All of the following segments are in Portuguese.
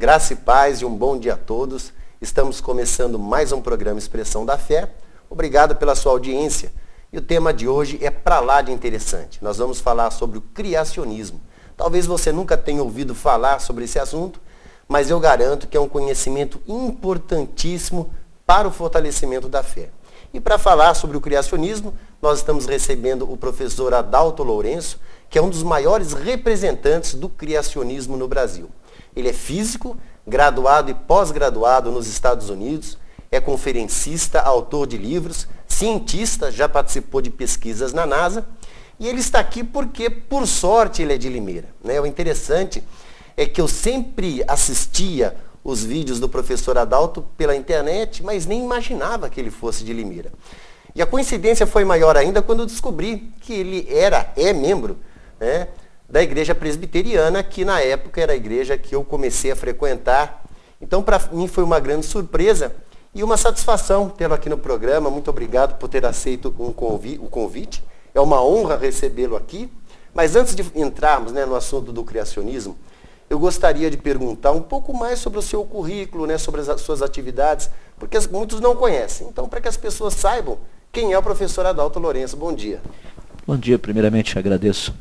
Graça e paz e um bom dia a todos. Estamos começando mais um programa Expressão da Fé. Obrigado pela sua audiência. E o tema de hoje é pra lá de interessante. Nós vamos falar sobre o criacionismo. Talvez você nunca tenha ouvido falar sobre esse assunto, mas eu garanto que é um conhecimento importantíssimo para o fortalecimento da fé. E para falar sobre o criacionismo, nós estamos recebendo o professor Adalto Lourenço, que é um dos maiores representantes do criacionismo no Brasil. Ele é físico, graduado e pós-graduado nos Estados Unidos, é conferencista, autor de livros, cientista, já participou de pesquisas na NASA, e ele está aqui porque, por sorte, ele é de Limeira. O interessante é que eu sempre assistia os vídeos do professor Adalto pela internet, mas nem imaginava que ele fosse de Limeira. E a coincidência foi maior ainda quando eu descobri que ele é membro, da igreja presbiteriana, que na época era a igreja que eu comecei a frequentar. Então, para mim foi uma grande surpresa e uma satisfação tê-lo aqui no programa. Muito obrigado por ter aceito o convite. É uma honra recebê-lo aqui. Mas antes de entrarmos no assunto do criacionismo, eu gostaria de perguntar um pouco mais sobre o seu currículo, sobre as suas atividades, porque muitos não conhecem. Então, para que as pessoas saibam quem é o professor Adalto Lourenço. Bom dia. Bom dia, primeiramente agradeço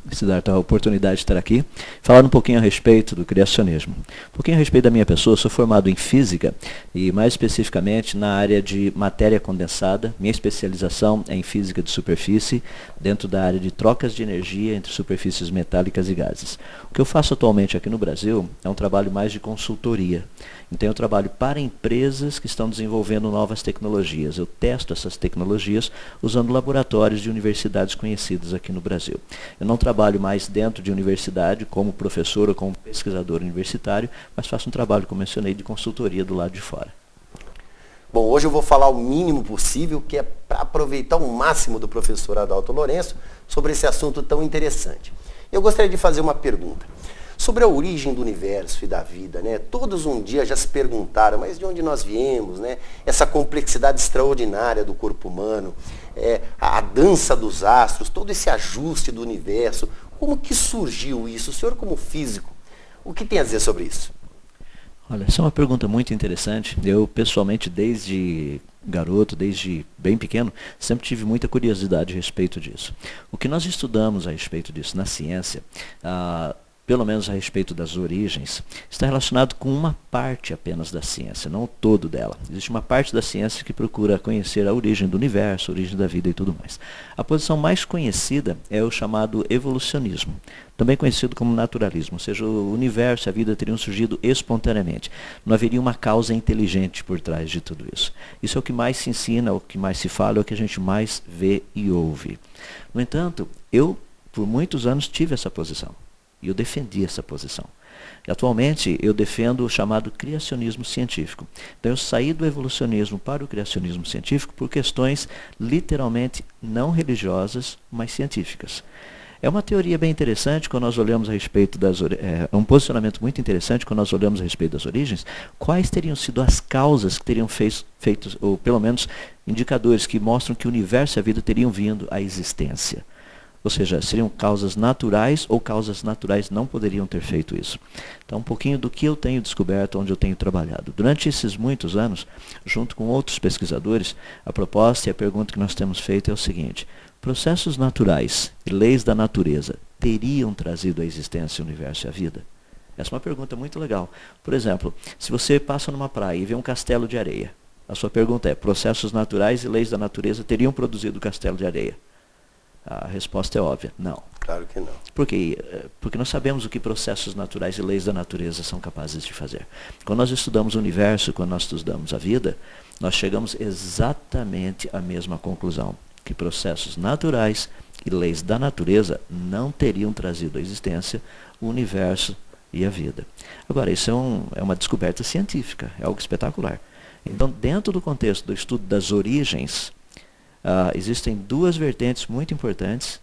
a oportunidade de estar aqui, falando um pouquinho a respeito do criacionismo. Um pouquinho a respeito da minha pessoa, sou formado em física e mais especificamente na área de matéria condensada. Minha especialização é em física de superfície, dentro da área de trocas de energia entre superfícies metálicas e gases. O que eu faço atualmente aqui no Brasil é um trabalho mais de consultoria. Então eu trabalho para empresas que estão desenvolvendo novas tecnologias. Eu testo essas tecnologias usando laboratórios de universidades conhecidas aqui no Brasil. Eu não trabalho mais dentro de universidade como professor ou como pesquisador universitário, mas faço um trabalho, como mencionei, de consultoria do lado de fora. Bom, hoje eu vou falar o mínimo possível, que é para aproveitar o máximo do professor Adalto Lourenço sobre esse assunto tão interessante. Eu gostaria de fazer uma pergunta. Sobre a origem do universo e da vida, Todos um dia já se perguntaram, mas de onde nós viemos, Essa complexidade extraordinária do corpo humano, a dança dos astros, todo esse ajuste do universo, como que surgiu isso? O senhor como físico, o que tem a dizer sobre isso? Olha, essa é uma pergunta muito interessante. Eu, pessoalmente, desde garoto, desde bem pequeno, sempre tive muita curiosidade a respeito disso. O que nós estudamos a respeito disso na ciência, pelo menos a respeito das origens, está relacionado com uma parte apenas da ciência, não o todo dela. Existe uma parte da ciência que procura conhecer a origem do universo, a origem da vida e tudo mais. A posição mais conhecida é o chamado evolucionismo, também conhecido como naturalismo, ou seja, o universo e a vida teriam surgido espontaneamente. Não haveria uma causa inteligente por trás de tudo isso. Isso é o que mais se ensina, o que mais se fala, é o que a gente mais vê e ouve. No entanto, eu, por muitos anos, tive essa posição. E eu defendi essa posição. E, atualmente, eu defendo o chamado criacionismo científico. Então, eu saí do evolucionismo para o criacionismo científico por questões literalmente não religiosas, mas científicas. É uma teoria bem interessante quando nós olhamos a respeito é um posicionamento muito interessante quando nós olhamos a respeito das origens. Quais teriam sido as causas que teriam feito, ou pelo menos indicadores que mostram que o universo e a vida teriam vindo à existência? Ou seja, seriam causas naturais ou causas naturais não poderiam ter feito isso. Então, um pouquinho do que eu tenho descoberto, onde eu tenho trabalhado. Durante esses muitos anos, junto com outros pesquisadores, a proposta e a pergunta que nós temos feito é o seguinte: processos naturais e leis da natureza teriam trazido à existência o universo e a vida? Essa é uma pergunta muito legal. Por exemplo, se você passa numa praia e vê um castelo de areia, a sua pergunta é: processos naturais e leis da natureza teriam produzido o castelo de areia? A resposta é óbvia, não. Claro que não. Por quê? Porque nós sabemos o que processos naturais e leis da natureza são capazes de fazer. Quando nós estudamos o universo, quando nós estudamos a vida, nós chegamos exatamente à mesma conclusão, que processos naturais e leis da natureza não teriam trazido à existência o universo e a vida. Agora, isso é uma descoberta científica, é algo espetacular. Então, dentro do contexto do estudo das origens, existem duas vertentes muito importantes,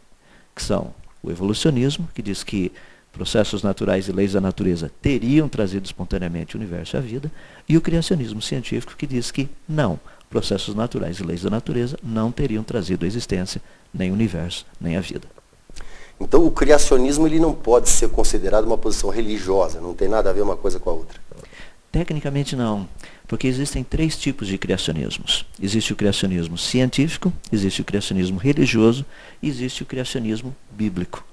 que são o evolucionismo, que diz que processos naturais e leis da natureza teriam trazido espontaneamente o universo e a vida, e o criacionismo científico, que diz que não, processos naturais e leis da natureza não teriam trazido à existência nem o universo, nem a vida. Então o criacionismo ele não pode ser considerado uma posição religiosa, não tem nada a ver uma coisa com a outra. Tecnicamente não, porque existem 3 tipos de criacionismos. Existe o criacionismo científico, existe o criacionismo religioso e existe o criacionismo bíblico.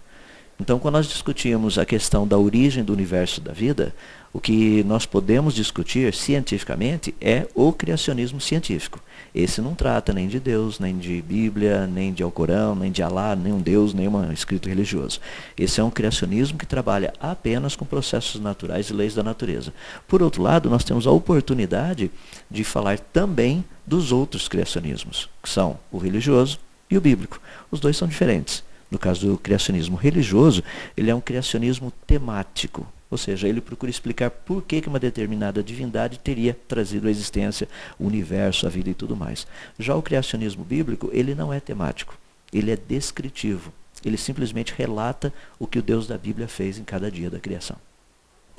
Então, quando nós discutimos a questão da origem do universo da vida, o que nós podemos discutir cientificamente é o criacionismo científico. Esse não trata nem de Deus, nem de Bíblia, nem de Alcorão, nem de Alá, nem um Deus, nem um escrito religioso. Esse é um criacionismo que trabalha apenas com processos naturais e leis da natureza. Por outro lado, nós temos a oportunidade de falar também dos outros criacionismos, que são o religioso e o bíblico. Os dois são diferentes. No caso do criacionismo religioso, ele é um criacionismo temático, ou seja, ele procura explicar por que uma determinada divindade teria trazido à existência o universo, a vida e tudo mais. Já o criacionismo bíblico, ele não é temático, ele é descritivo. Ele simplesmente relata o que o Deus da Bíblia fez em cada dia da criação.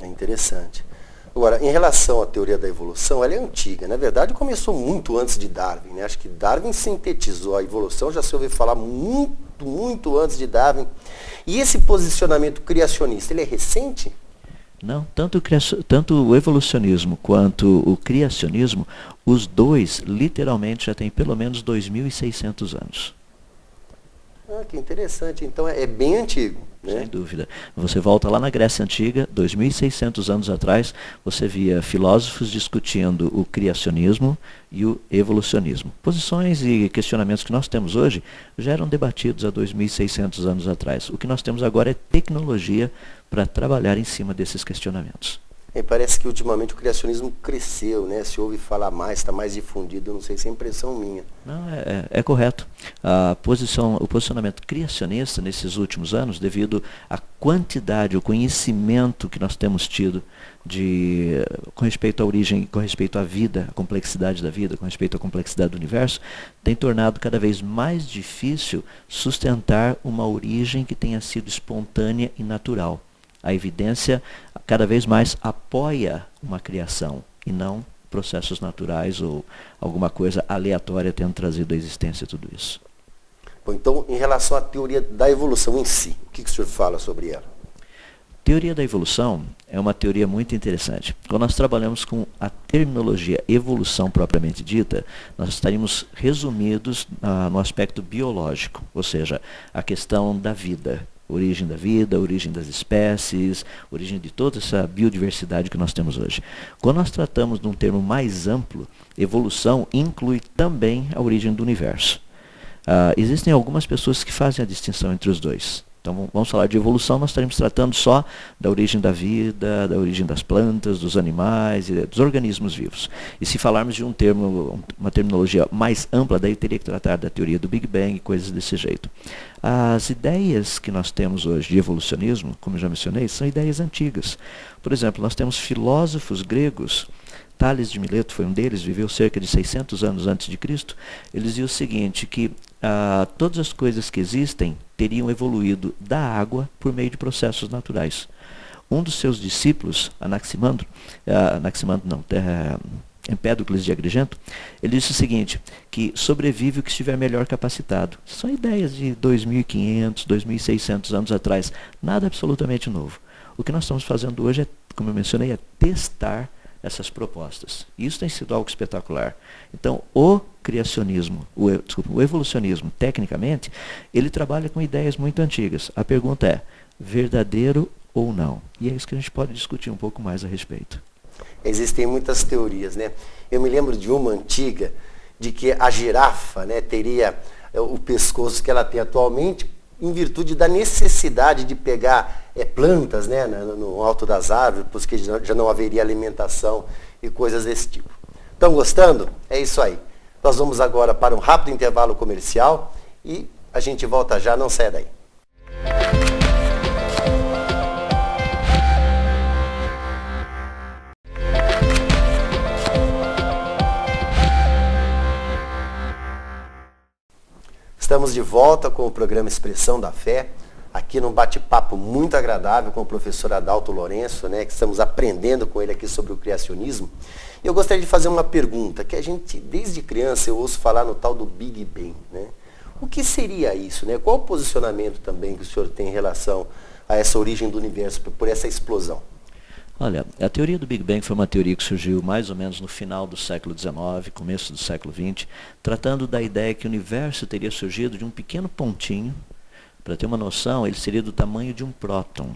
É interessante. Agora, em relação à teoria da evolução, ela é antiga. Na verdade, começou muito antes de Darwin, né? Acho que Darwin sintetizou a evolução, já se ouviu falar muito antes de Darwin. E esse posicionamento criacionista, ele é recente? Não, tanto o evolucionismo quanto o criacionismo, os dois literalmente já têm pelo menos 2.600 anos. Ah, que interessante. Então é bem antigo, né? Sem dúvida. Você volta lá na Grécia Antiga, 2.600 anos atrás, você via filósofos discutindo o criacionismo e o evolucionismo. Posições e questionamentos que nós temos hoje já eram debatidos há 2.600 anos atrás. O que nós temos agora é tecnologia para trabalhar em cima desses questionamentos. E parece que ultimamente o criacionismo cresceu, né? Se ouve falar mais, está mais difundido, não sei se é impressão minha. Não, é correto. O posicionamento criacionista nesses últimos anos, devido à quantidade, o conhecimento que nós temos tido com respeito à origem, com respeito à vida, à complexidade da vida, com respeito à complexidade do universo, tem tornado cada vez mais difícil sustentar uma origem que tenha sido espontânea e natural. A evidência cada vez mais apoia uma criação e não processos naturais ou alguma coisa aleatória tendo trazido à existência tudo isso. Bom, então, em relação à teoria da evolução em si, o que o senhor fala sobre ela? Teoria da evolução é uma teoria muito interessante. Quando nós trabalhamos com a terminologia evolução propriamente dita, nós estaríamos resumidos no aspecto biológico, ou seja, a questão da vida. Origem da vida, origem das espécies, origem de toda essa biodiversidade que nós temos hoje. Quando nós tratamos de um termo mais amplo, evolução inclui também a origem do universo. Existem algumas pessoas que fazem a distinção entre os dois. Então, vamos falar de evolução, nós estaremos tratando só da origem da vida, da origem das plantas, dos animais e dos organismos vivos. E se falarmos de uma terminologia mais ampla, daí teria que tratar da teoria do Big Bang e coisas desse jeito. As ideias que nós temos hoje de evolucionismo, como eu já mencionei, são ideias antigas. Por exemplo, nós temos filósofos gregos. Tales de Mileto foi um deles, viveu cerca de 600 anos antes de Cristo. Ele dizia o seguinte, que todas as coisas que existem teriam evoluído da água por meio de processos naturais. Um dos seus discípulos, Empédocles de Agrigento, ele disse o seguinte, que sobrevive o que estiver melhor capacitado. São ideias de 2.500, 2.600 anos atrás, nada absolutamente novo. O que nós estamos fazendo hoje, como eu mencionei, é testar essas propostas. Isso tem sido algo espetacular. Então, o evolucionismo, tecnicamente, ele trabalha com ideias muito antigas. A pergunta é, verdadeiro ou não? E é isso que a gente pode discutir um pouco mais a respeito. Existem muitas teorias, né? Eu me lembro de uma antiga, de que a girafa, né, teria o pescoço que ela tem atualmente, em virtude da necessidade de pegar plantas, né, no alto das árvores, porque já não haveria alimentação e coisas desse tipo. Estão gostando? É isso aí. Nós vamos agora para um rápido intervalo comercial e a gente volta já, não saia daí. Estamos de volta com o programa Expressão da Fé, aqui num bate-papo muito agradável com o professor Adalto Lourenço, né, que estamos aprendendo com ele aqui sobre o criacionismo. E eu gostaria de fazer uma pergunta, que a gente, desde criança, eu ouço falar no tal do Big Bang, né? O que seria isso, né? Qual o posicionamento também que o senhor tem em relação a essa origem do universo, por essa explosão? Olha, a teoria do Big Bang foi uma teoria que surgiu mais ou menos no final do século XIX, começo do século XX, tratando da ideia que o universo teria surgido de um pequeno pontinho. Para ter uma noção, ele seria do tamanho de um próton.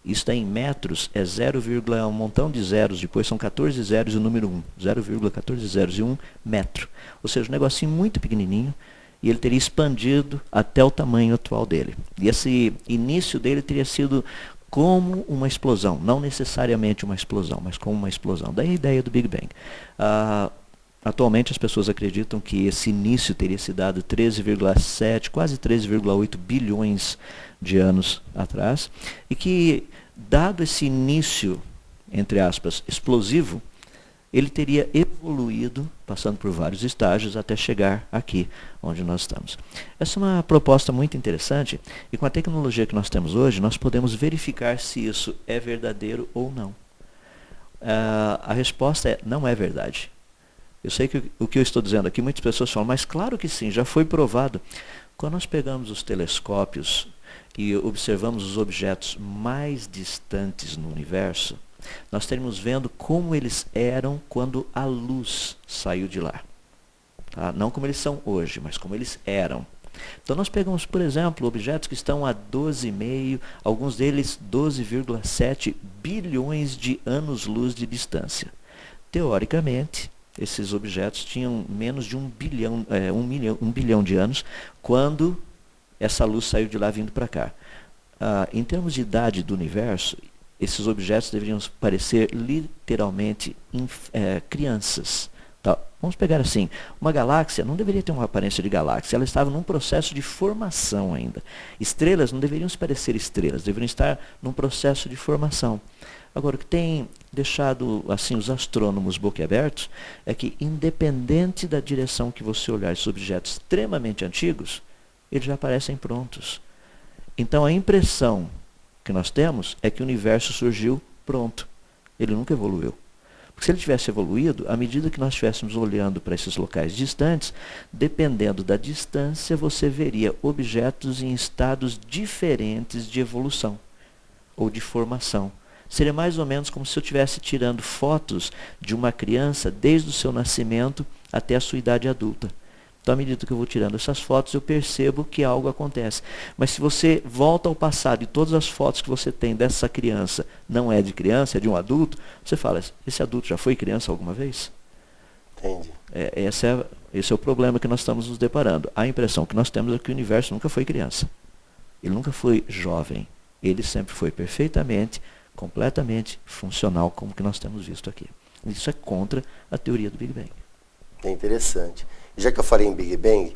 Isso daí em metros é 0, um montão de zeros, depois são 14 zeros e o número 1. 0,14 zeros e 1 metro. Ou seja, um negocinho muito pequenininho, e ele teria expandido até o tamanho atual dele. E esse início dele teria sido como uma explosão, não necessariamente uma explosão, mas como uma explosão. Daí a ideia do Big Bang. Atualmente as pessoas acreditam que esse início teria se dado 13,7, quase 13,8 bilhões de anos atrás, e que, dado esse início, entre aspas, explosivo, ele teria evoluído, passando por vários estágios, até chegar aqui, onde nós estamos. Essa é uma proposta muito interessante, e com a tecnologia que nós temos hoje, nós podemos verificar se isso é verdadeiro ou não. A resposta é: não é verdade. Eu sei que o que eu estou dizendo aqui, muitas pessoas falam, mas claro que sim, já foi provado. Quando nós pegamos os telescópios e observamos os objetos mais distantes no universo, nós estaremos vendo como eles eram quando a luz saiu de lá. Tá? Não como eles são hoje, mas como eles eram. Então nós pegamos, por exemplo, objetos que estão a 12,5, alguns deles 12,7 bilhões de anos-luz de distância. Teoricamente, esses objetos tinham menos de 1 bilhão de anos quando essa luz saiu de lá vindo para cá. Em termos de idade do universo, esses objetos deveriam parecer literalmente crianças. Tá? Vamos pegar assim, uma galáxia não deveria ter uma aparência de galáxia, ela estava num processo de formação ainda. Estrelas não deveriam se parecer estrelas, deveriam estar num processo de formação. Agora, o que tem deixado assim os astrônomos boquiabertos é que, independente da direção que você olhar esses objetos extremamente antigos, eles já parecem prontos. Então, a impressão que nós temos é que o universo surgiu pronto. Ele nunca evoluiu. Porque se ele tivesse evoluído, à medida que nós estivéssemos olhando para esses locais distantes, dependendo da distância, você veria objetos em estados diferentes de evolução ou de formação. Seria mais ou menos como se eu estivesse tirando fotos de uma criança desde o seu nascimento até a sua idade adulta. Então, à medida que eu vou tirando essas fotos, eu percebo que algo acontece. Mas se você volta ao passado e todas as fotos que você tem dessa criança não é de criança, é de um adulto, você fala, esse adulto já foi criança alguma vez? Entendi. Esse é o problema que nós estamos nos deparando. A impressão que nós temos é que o universo nunca foi criança. Ele nunca foi jovem. Ele sempre foi perfeitamente, completamente funcional, como que nós temos visto aqui. Isso é contra a teoria do Big Bang. É interessante. Já que eu falei em Big Bang,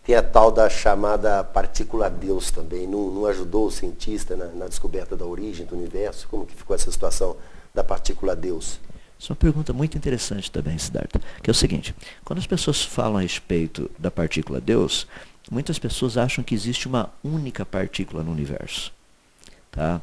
tem a tal da chamada partícula Deus também. Não ajudou o cientista na descoberta da origem do universo? Como que ficou essa situação da partícula Deus? Isso é uma pergunta muito interessante também, Siddhartha, que é o seguinte: quando as pessoas falam a respeito da partícula Deus, muitas pessoas acham que existe uma única partícula no universo. Tá?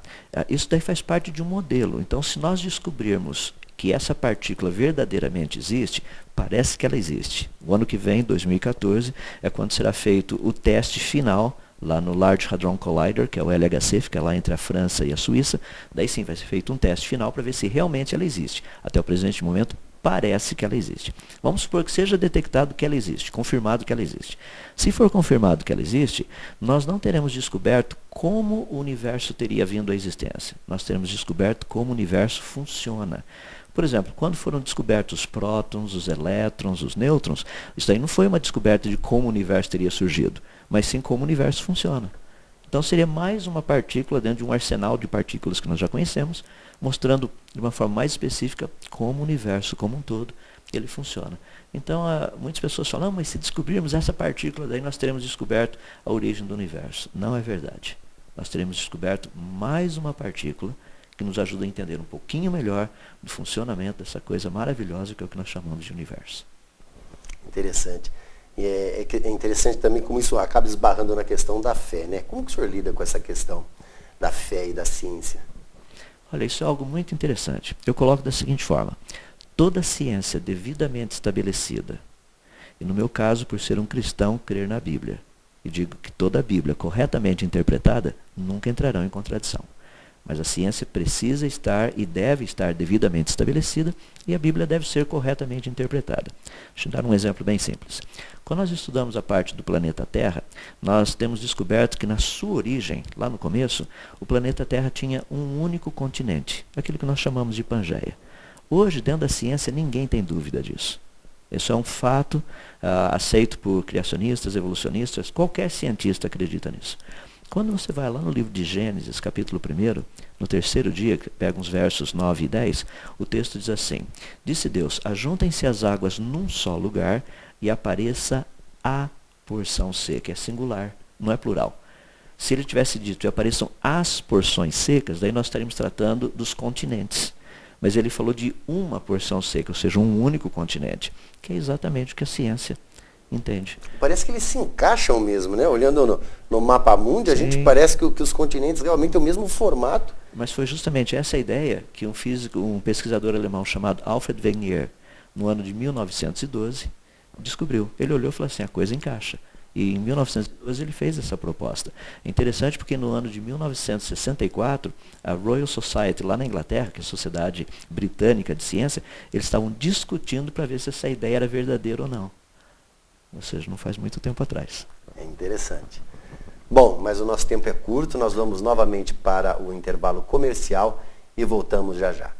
Isso daí faz parte de um modelo. Então, se nós descobrirmos que essa partícula verdadeiramente existe, parece que ela existe. O ano que vem, 2014, é quando será feito o teste final lá no Large Hadron Collider, que é o LHC, fica lá entre a França e a Suíça. Daí sim vai ser feito um teste final para ver se realmente ela existe. Até o presente momento, parece que ela existe. Vamos supor que seja detectado que ela existe, confirmado que ela existe. Se for confirmado que ela existe, nós não teremos descoberto como o universo teria vindo à existência. Nós teremos descoberto como o universo funciona. Por exemplo, quando foram descobertos os prótons, os elétrons, os nêutrons, isso aí não foi uma descoberta de como o universo teria surgido, mas sim como o universo funciona. Então seria mais uma partícula dentro de um arsenal de partículas que nós já conhecemos, mostrando de uma forma mais específica como o universo como um todo ele funciona. Então muitas pessoas falam, mas se descobrirmos essa partícula, daí nós teremos descoberto a origem do universo. Não é verdade. Nós teremos descoberto mais uma partícula que nos ajuda a entender um pouquinho melhor do funcionamento dessa coisa maravilhosa que é o que nós chamamos de universo. Interessante. E é interessante também como isso acaba esbarrando na questão da fé, né? Como que o senhor lida com essa questão da fé e da ciência? Olha, isso é algo muito interessante. Eu coloco da seguinte forma: toda ciência devidamente estabelecida, e no meu caso, por ser um cristão, crer na Bíblia, e digo que toda a Bíblia corretamente interpretada nunca entrarão em contradição. Mas a ciência precisa estar e deve estar devidamente estabelecida e a Bíblia deve ser corretamente interpretada. Deixa eu dar um exemplo bem simples. Quando nós estudamos a parte do planeta Terra, nós temos descoberto que na sua origem, lá no começo, o planeta Terra tinha um único continente, aquilo que nós chamamos de Pangeia. Hoje, dentro da ciência, ninguém tem dúvida disso. Isso é um fato aceito por criacionistas, evolucionistas, qualquer cientista acredita nisso. Quando você vai lá no livro de Gênesis, capítulo 1, no terceiro dia, que pega uns versos 9 e 10, o texto diz assim: Disse Deus, ajuntem-se as águas num só lugar e apareça a porção seca. É singular, não é plural. Se ele tivesse dito e apareçam as porções secas, daí nós estaríamos tratando dos continentes. Mas ele falou de uma porção seca, ou seja, um único continente, que é exatamente o que a ciência entende. Parece que eles se encaixam mesmo, né? Olhando no mapa mundi, a gente parece que os continentes realmente têm o mesmo formato. Mas foi justamente essa a ideia que um pesquisador alemão chamado Alfred Wegener, no ano de 1912, descobriu. Ele olhou e falou assim, a coisa encaixa. E em 1912 ele fez essa proposta. É interessante porque no ano de 1964, a Royal Society, lá na Inglaterra, que é a Sociedade Britânica de Ciência, eles estavam discutindo para ver se essa ideia era verdadeira ou não. Ou seja, não faz muito tempo atrás. É interessante. Bom, mas o nosso tempo é curto, nós vamos novamente para o intervalo comercial e voltamos já já.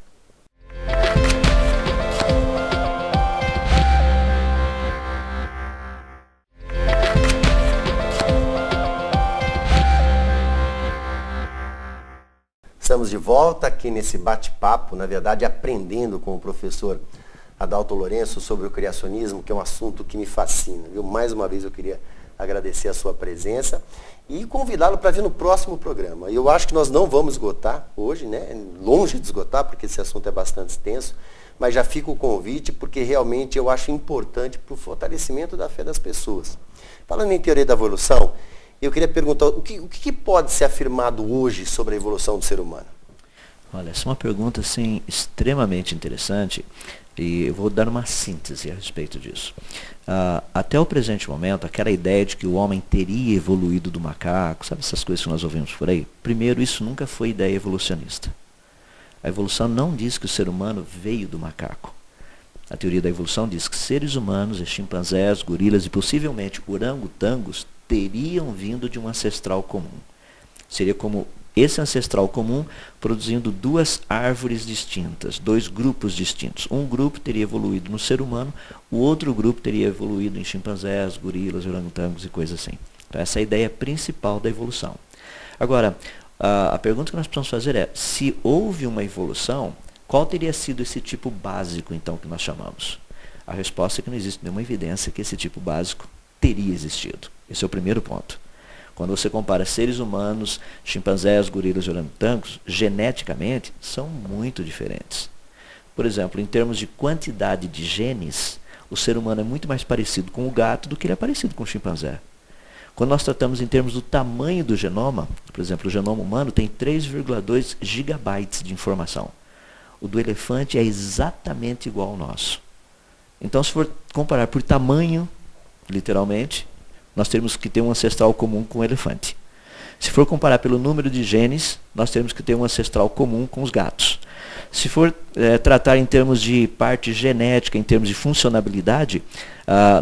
Estamos de volta aqui nesse bate-papo, na verdade aprendendo com o professor Adalto Lourenço sobre o criacionismo, que é um assunto que me fascina. Viu? Mais uma vez eu queria agradecer a sua presença e convidá-lo para vir no próximo programa. Eu acho que nós não vamos esgotar hoje, né? Longe de esgotar, porque esse assunto é bastante extenso, mas já fica o convite, porque realmente eu acho importante para o fortalecimento da fé das pessoas. Falando em teoria da evolução, eu queria perguntar, o que pode ser afirmado hoje sobre a evolução do ser humano? Olha, essa é uma pergunta assim, extremamente interessante e eu vou dar uma síntese a respeito disso. Até o presente momento, aquela ideia de que o homem teria evoluído do macaco, sabe essas coisas que nós ouvimos por aí? Primeiro, isso nunca foi ideia evolucionista. A evolução não diz que o ser humano veio do macaco. A teoria da evolução diz que seres humanos, chimpanzés, gorilas e possivelmente orangotangos teriam vindo de um ancestral comum. Seria como esse ancestral comum produzindo duas árvores distintas, dois grupos distintos. Um grupo teria evoluído no ser humano, o outro grupo teria evoluído em chimpanzés, gorilas, orangotangos e coisas assim. Então essa é a ideia principal da evolução. Agora, a pergunta que nós precisamos fazer é, se houve uma evolução, qual teria sido esse tipo básico, então, que nós chamamos? A resposta é que não existe nenhuma evidência que esse tipo básico teria existido. Esse é o primeiro ponto. Quando você compara seres humanos, chimpanzés, gorilas e orangotangos, geneticamente, são muito diferentes. Por exemplo, em termos de quantidade de genes, o ser humano é muito mais parecido com o gato do que ele é parecido com o chimpanzé. Quando nós tratamos em termos do tamanho do genoma, por exemplo, o genoma humano tem 3,2 gigabytes de informação. O do elefante é exatamente igual ao nosso. Então, se for comparar por tamanho, literalmente, nós temos que ter um ancestral comum com o elefante. Se for comparar pelo número de genes, nós temos que ter um ancestral comum com os gatos. Se for tratar em termos de parte genética, em termos de funcionabilidade,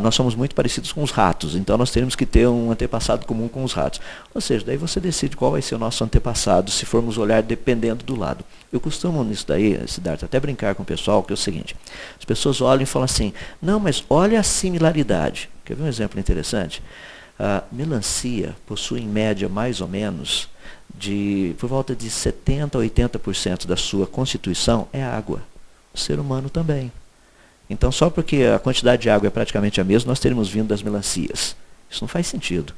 nós somos muito parecidos com os ratos. Então nós temos que ter um antepassado comum com os ratos. Ou seja, daí você decide qual vai ser o nosso antepassado, se formos olhar dependendo do lado. Eu costumo nisso daí, Siddhartha, até brincar com o pessoal, que é o seguinte. As pessoas olham e falam assim, não, mas olha a similaridade. Quer ver um exemplo interessante? A melancia possui em média mais ou menos por volta de 70% a 80% da sua constituição é água. O ser humano também. Então só porque a quantidade de água é praticamente a mesma, nós teríamos vindo das melancias. Isso não faz sentido.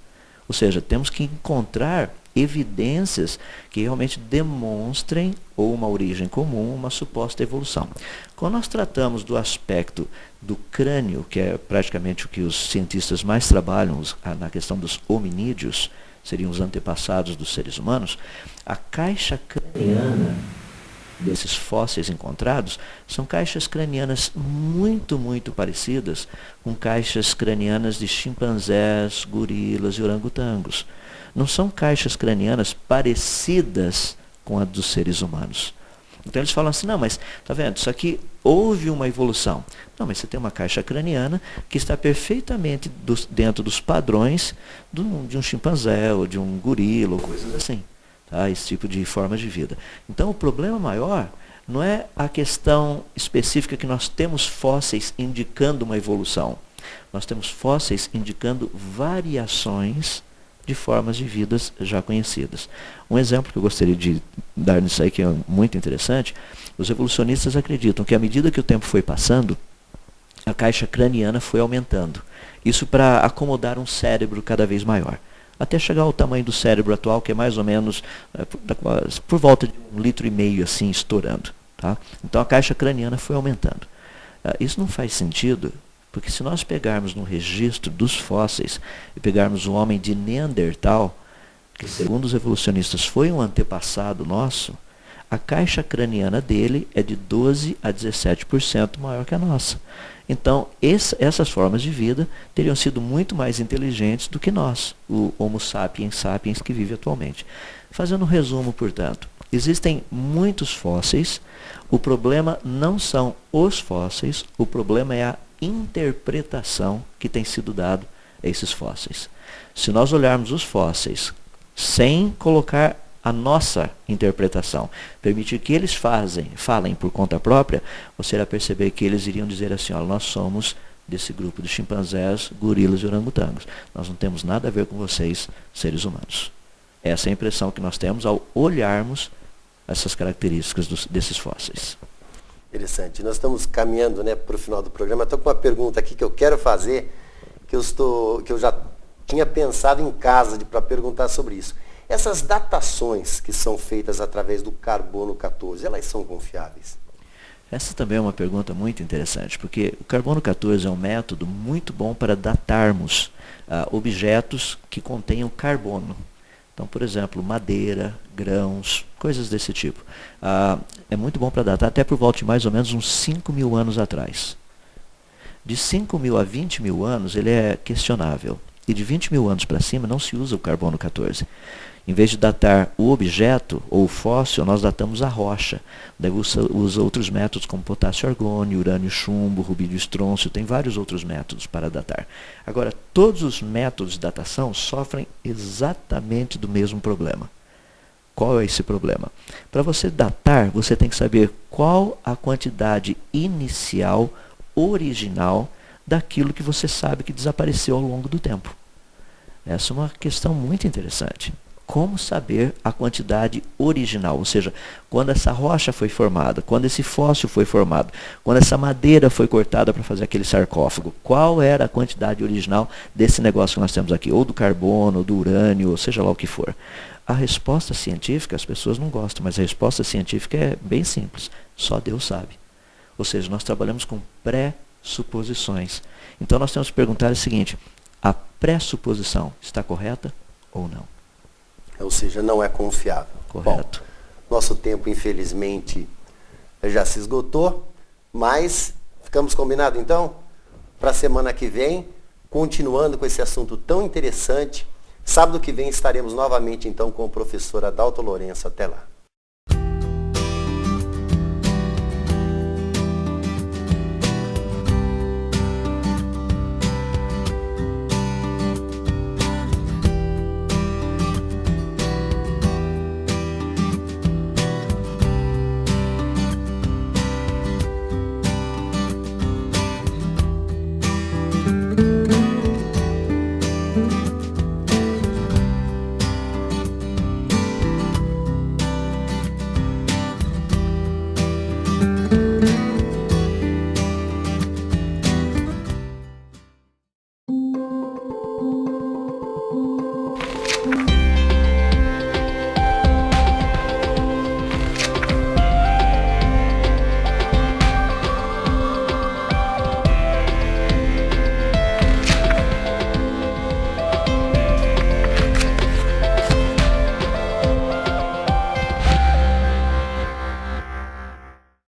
Ou seja, temos que encontrar evidências que realmente demonstrem ou uma origem comum, uma suposta evolução. Quando nós tratamos do aspecto do crânio, que é praticamente o que os cientistas mais trabalham na questão dos hominídeos, seriam os antepassados dos seres humanos, a caixa craniana desses fósseis encontrados são caixas cranianas muito, muito parecidas com caixas cranianas de chimpanzés, gorilas e orangotangos. Não são caixas cranianas parecidas com a dos seres humanos. Então eles falam assim, não, mas tá vendo, isso aqui houve uma evolução. Não, mas você tem uma caixa craniana que está perfeitamente dentro dos padrões de um chimpanzé ou de um gorila ou coisas assim. Tá? Esse tipo de forma de vida. Então o problema maior não é a questão específica que nós temos fósseis indicando uma evolução. Nós temos fósseis indicando variações de formas de vidas já conhecidas. Um exemplo que eu gostaria de dar nisso aí, que é muito interessante, os evolucionistas acreditam que à medida que o tempo foi passando, a caixa craniana foi aumentando. Isso para acomodar um cérebro cada vez maior. Até chegar ao tamanho do cérebro atual, que é mais ou menos por volta de 1,5 litro assim, estourando. Tá? Então a caixa craniana foi aumentando. Isso não faz sentido, porque se nós pegarmos no registro dos fósseis e pegarmos o homem de Neandertal, que segundo os evolucionistas foi um antepassado nosso, a caixa craniana dele é de 12 a 17% maior que a nossa. Então, essas formas de vida teriam sido muito mais inteligentes do que nós, o Homo sapiens sapiens que vive atualmente. Fazendo um resumo, portanto, existem muitos fósseis, o problema não são os fósseis, o problema é a interpretação que tem sido dado a esses fósseis. Se nós olharmos os fósseis sem colocar a nossa interpretação, permitir que eles falem por conta própria, você irá perceber que eles iriam dizer assim, olha, nós somos desse grupo de chimpanzés, gorilas e orangotangos. Nós não temos nada a ver com vocês, seres humanos. Essa é a impressão que nós temos ao olharmos essas características desses fósseis. Interessante. Nós estamos caminhando, né, para o final do programa. Estou com uma pergunta aqui que eu quero fazer, que eu já tinha pensado em casa para perguntar sobre isso. Essas datações que são feitas através do carbono 14, elas são confiáveis? Essa também é uma pergunta muito interessante, porque o carbono 14 é um método muito bom para datarmos objetos que contenham carbono. Então, por exemplo, madeira, grãos, coisas desse tipo. É muito bom para datar até por volta de mais ou menos uns 5.000 anos atrás. De 5.000 a 20.000 anos, ele é questionável. E de 20.000 anos para cima, não se usa o carbono 14. Em vez de datar o objeto ou o fóssil, nós datamos a rocha. Daí usa outros métodos como potássio argônio, urânio chumbo, rubídio estrôncio, tem vários outros métodos para datar. Agora, todos os métodos de datação sofrem exatamente do mesmo problema. Qual é esse problema? Para você datar, você tem que saber qual a quantidade inicial, original, daquilo que você sabe que desapareceu ao longo do tempo. Essa é uma questão muito interessante. Como saber a quantidade original, ou seja, quando essa rocha foi formada, quando esse fóssil foi formado, quando essa madeira foi cortada para fazer aquele sarcófago, qual era a quantidade original desse negócio que nós temos aqui, ou do carbono, ou do urânio, ou seja lá o que for. A resposta científica, as pessoas não gostam, mas a resposta científica é bem simples, só Deus sabe. Ou seja, nós trabalhamos com pressuposições. Então nós temos que perguntar o seguinte, a pressuposição está correta ou não? Ou seja, não é confiável. Correto. Bom, nosso tempo, infelizmente, já se esgotou, mas ficamos combinados, então, para a semana que vem, continuando com esse assunto tão interessante. Sábado que vem estaremos novamente, então, com o professor Adalto Lourenço. Até lá.